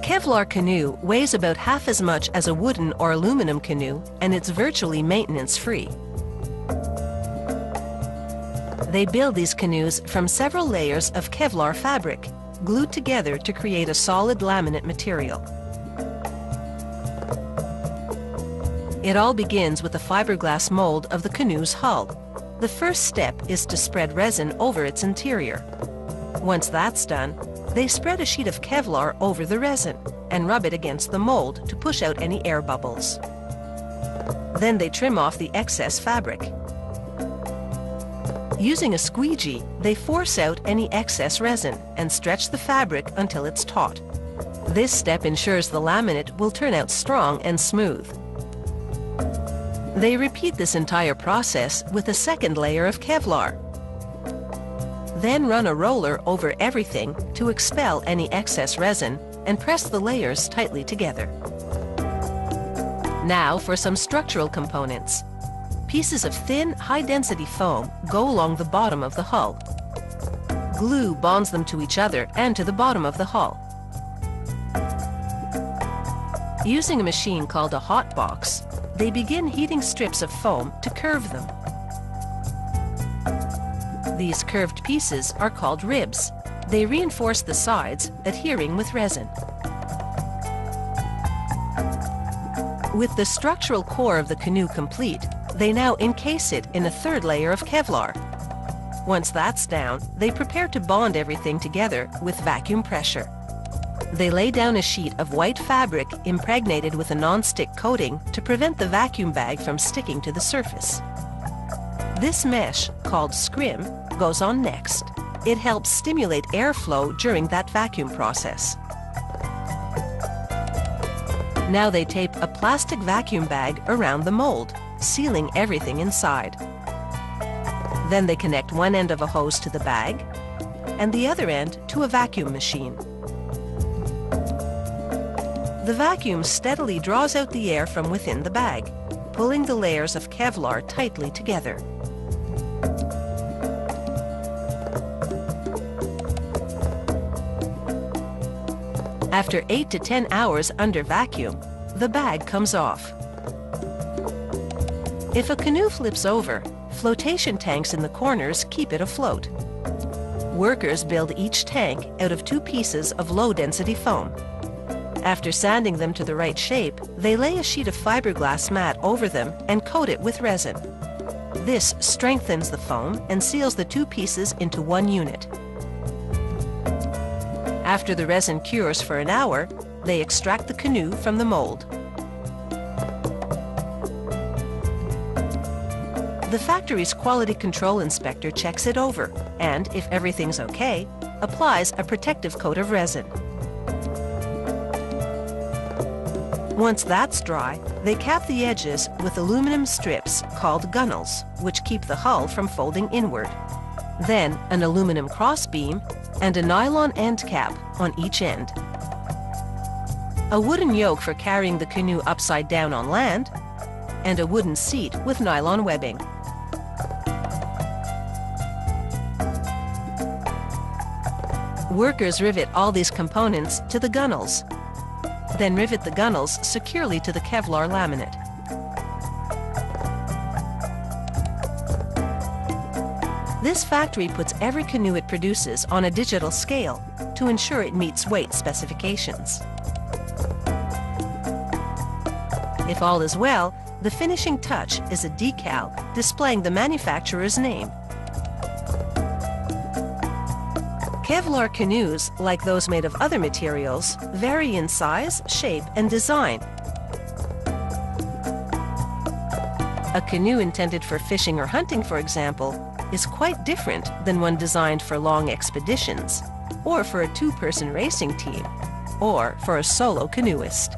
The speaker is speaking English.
Kevlar canoe weighs about half as much as a wooden or aluminum canoe, and it's virtually maintenance-free. They build these canoes from several layers of Kevlar fabric, glued together to create a solid laminate material. It all begins with a fiberglass mold of the canoe's hull. The first step is to spread resin over its interior. Once that's done, they spread a sheet of Kevlar over the resin and rub it against the mold to push out any air bubbles. Then they trim off the excess fabric. Using a squeegee, they force out any excess resin and stretch the fabric until it's taut. This step ensures the laminate will turn out strong and smooth. They repeat this entire process with a second layer of Kevlar. Then run a roller over everything to expel any excess resin and press the layers tightly together. Now for some structural components. Pieces of thin, high-density foam go along the bottom of the hull. Glue bonds them to each other and to the bottom of the hull. Using a machine called a hot box, they begin heating strips of foam to curve them. These curved pieces are called ribs. They reinforce the sides, adhering with resin. With the structural core of the canoe complete, they now encase it in a third layer of Kevlar. Once that's down, they prepare to bond everything together with vacuum pressure. They lay down a sheet of white fabric impregnated with a non-stick coating to prevent the vacuum bag from sticking to the surface. This mesh, called scrim, goes on next. It helps stimulate airflow during that vacuum process. Now they tape a plastic vacuum bag around the mold, sealing everything inside. Then they connect one end of a hose to the bag and the other end to a vacuum machine. The vacuum steadily draws out the air from within the bag, pulling the layers of Kevlar tightly together. After 8 to 10 hours under vacuum, the bag comes off. If a canoe flips over, flotation tanks in the corners keep it afloat. Workers build each tank out of 2 pieces of low-density foam. After sanding them to the right shape, they lay a sheet of fiberglass mat over them and coat it with resin. This strengthens the foam and seals the 2 pieces into one unit. After the resin cures for an hour, they extract the canoe from the mold. The factory's quality control inspector checks it over and, if everything's okay, applies a protective coat of resin. Once that's dry, they cap the edges with aluminum strips called gunnels, which keep the hull from folding inward. Then an aluminum crossbeam and a nylon end cap on each end. A wooden yoke for carrying the canoe upside down on land, and a wooden seat with nylon webbing. Workers rivet all these components to the gunnels, then rivet the gunnels securely to the Kevlar laminate. This factory puts every canoe it produces on a digital scale to ensure it meets weight specifications. If all is well, the finishing touch is a decal displaying the manufacturer's name. Kevlar canoes, like those made of other materials, vary in size, shape, and design. A canoe intended for fishing or hunting, for example, is quite different than one designed for long expeditions, or for a 2-person racing team, or for a solo canoeist.